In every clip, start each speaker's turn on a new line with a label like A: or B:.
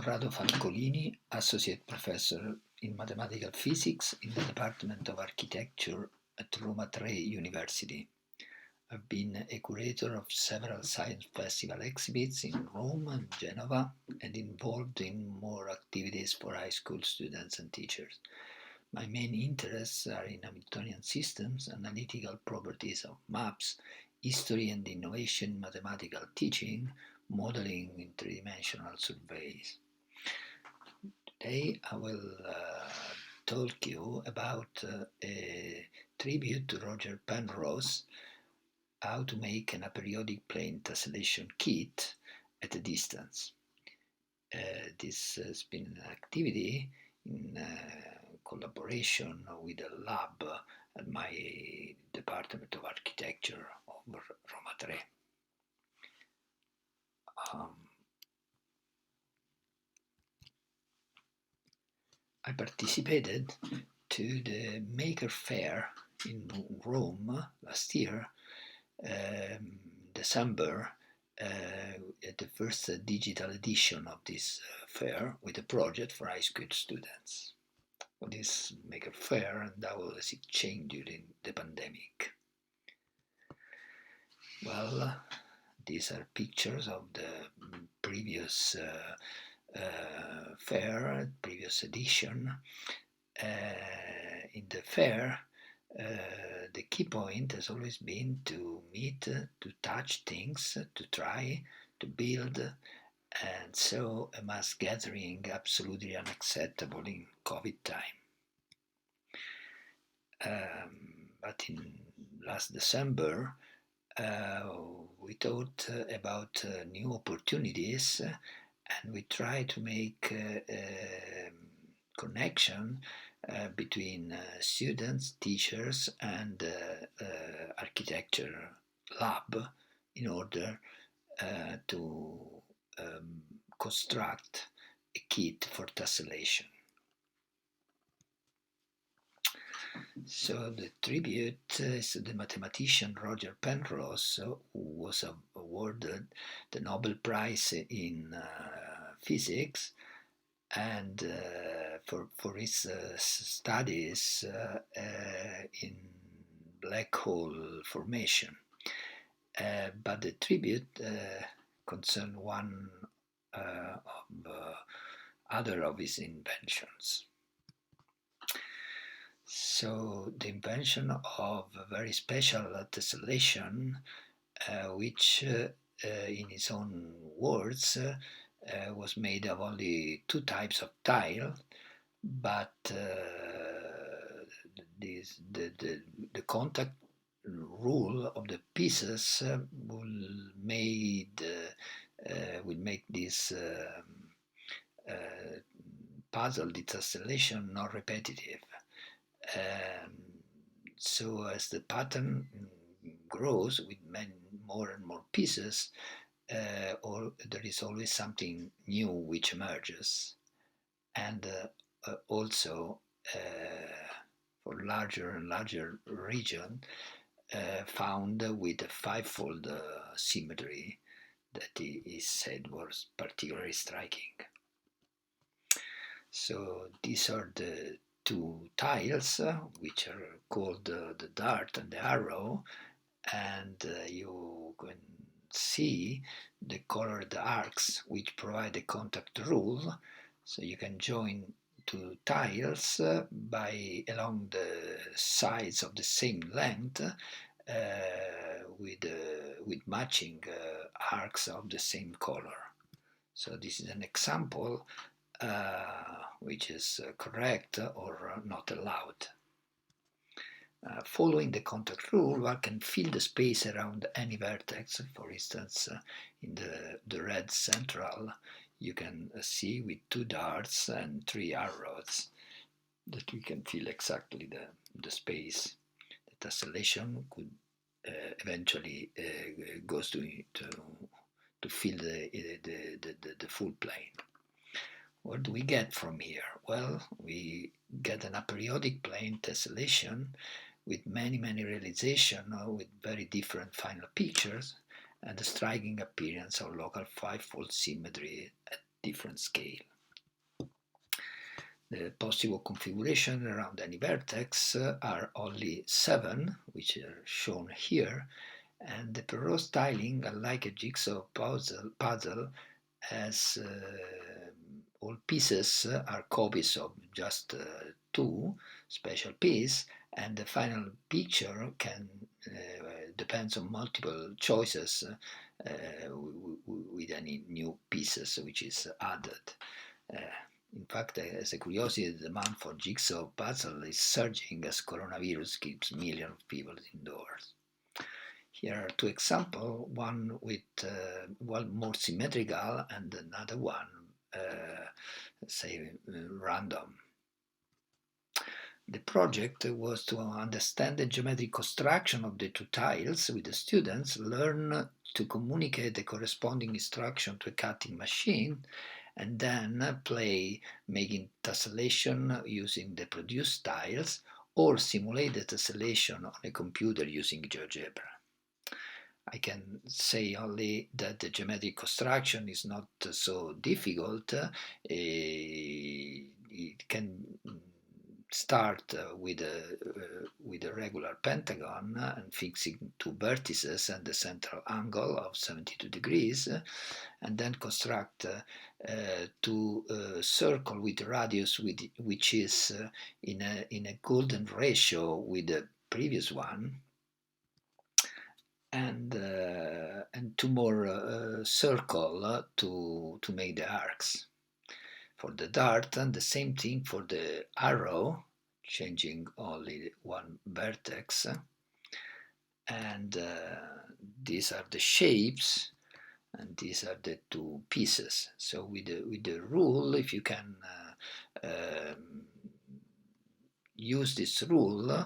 A: Corrado Falcolini, Associate Professor in Mathematical Physics in the Department of Architecture at Roma Tre University. I've been a curator of several science festival exhibits in Rome and Genova and involved in more activities for high school students and teachers. My main interests are in Hamiltonian systems, analytical properties of maps, history and innovation in mathematical teaching, modeling in three-dimensional surveys. Today I will talk you about a tribute to Roger Penrose, how to make an aperiodic plane tessellation kit at a distance. This has been an activity in collaboration with a lab at my Department of Architecture of Roma Tre. I participated to the Maker Faire in Rome last year, December, at the first digital edition of this fair with a project for high school students. This Maker Faire and how has it changed during the pandemic? Well, these are pictures of the previous fair, previous edition. In the fair, the key point has always been to meet, to touch things, to try, to build, and so a mass gathering absolutely unacceptable in COVID time. But in last December, we thought about new opportunities, and we try to make a connection between students, teachers, and architecture lab in order to construct a kit for tessellation. So the tribute is the mathematician Roger Penrose, who was awarded the Nobel Prize in physics, and for his studies in black hole formation. But the tribute concerned one of other of his inventions. So the invention of a very special tessellation, which in his own words was made of only two types of tile, but the contact rule of the pieces will make this puzzle, the tessellation, not repetitive. So as the pattern grows with more and more pieces, there is always something new which emerges, and also for larger and larger region found with a fivefold symmetry that is said was particularly striking. So these are the two tiles which are called the dart and the arrow, and you can see the colored arcs which provide the contact rule. So you can join two tiles by along the sides of the same length with matching arcs of the same color. So this is an example which is correct or not allowed. Following the contact rule, one can fill the space around any vertex. For instance, in the red central, you can see with two darts and three arrows that we can fill exactly the space. The tessellation could eventually goes to fill the full plane. What do we get from here? Well, we get an aperiodic plane tessellation with many realizations with very different final pictures, and a striking appearance of local fivefold symmetry at different scale. The possible configuration around any vertex are only 7, which are shown here, and the Penrose tiling, unlike a jigsaw puzzle as all pieces are copies of just 2 special pieces, and the final picture can depends on multiple choices with any new pieces which is added. In fact, as a curiosity, the demand for jigsaw puzzle is surging as coronavirus keeps millions of people indoors. Here are 2 examples, one with one more symmetrical and another one, say, random. The project was to understand the geometric construction of the 2 tiles with the students, learn to communicate the corresponding instruction to a cutting machine, and then play making tessellation using the produced tiles or simulate the tessellation on a computer using GeoGebra. I can say only that the geometric construction is not so difficult. It can start with a regular pentagon and fixing 2 vertices and the central angle of 72 degrees, and then construct 2 circle with radius which is in a golden ratio with the previous one, and 2 more circle to make the arcs. For the dart, and the same thing for the arrow, changing only 1 vertex, and these are the shapes, and these are the 2 pieces. So with the rule, if you can use this rule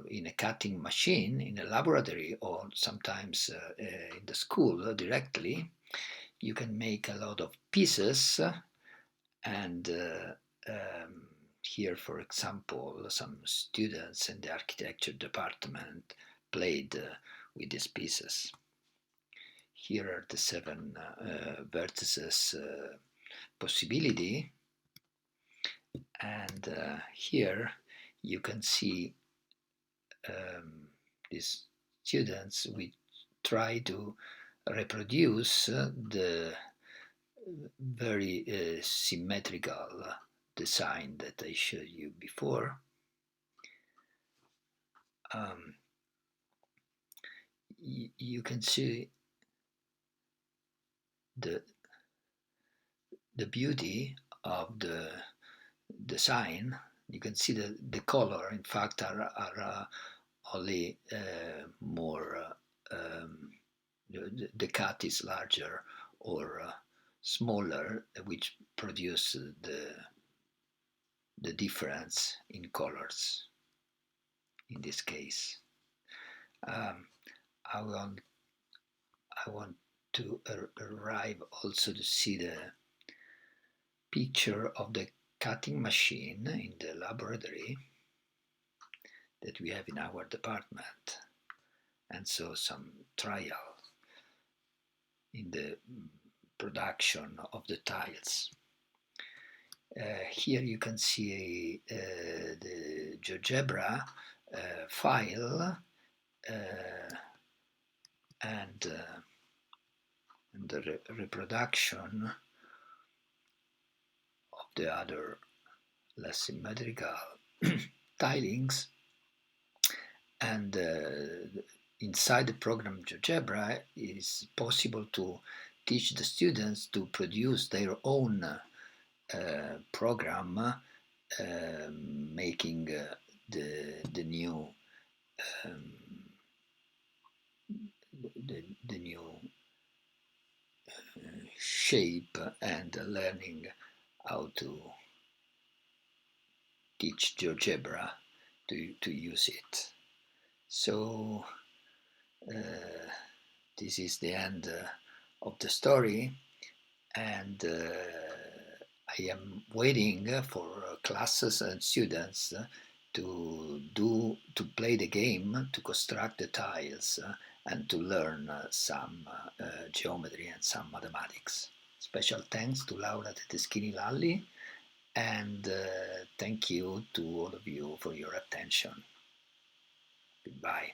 A: in a cutting machine, in a laboratory, or sometimes in the school directly, you can make a lot of pieces, and here, for example, some students in the architecture department played with these pieces. Here are the 7 vertices possibility, and here you can see these students which try to reproduce the very symmetrical design that I showed you before. You can see the beauty of the design. You can see that the color, in fact, are only more. The cut is larger or smaller, which produce the difference in colors. In this case, I want to arrive also to see the picture of the cutting machine in the laboratory that we have in our department, and so some trial in the production of the tiles. Here you can see the GeoGebra file and the reproduction of the other less symmetrical tilings, and inside the program GeoGebra it is possible to teach the students to produce their own program, making the new the new shape, and learning how to teach GeoGebra to use it. So this is the end of the story, and I am waiting for classes and students to play the game, to construct the tiles, and to learn some geometry and some mathematics. Special thanks to Laura Teteschini-Lalli, and thank you to all of you for your attention. Goodbye.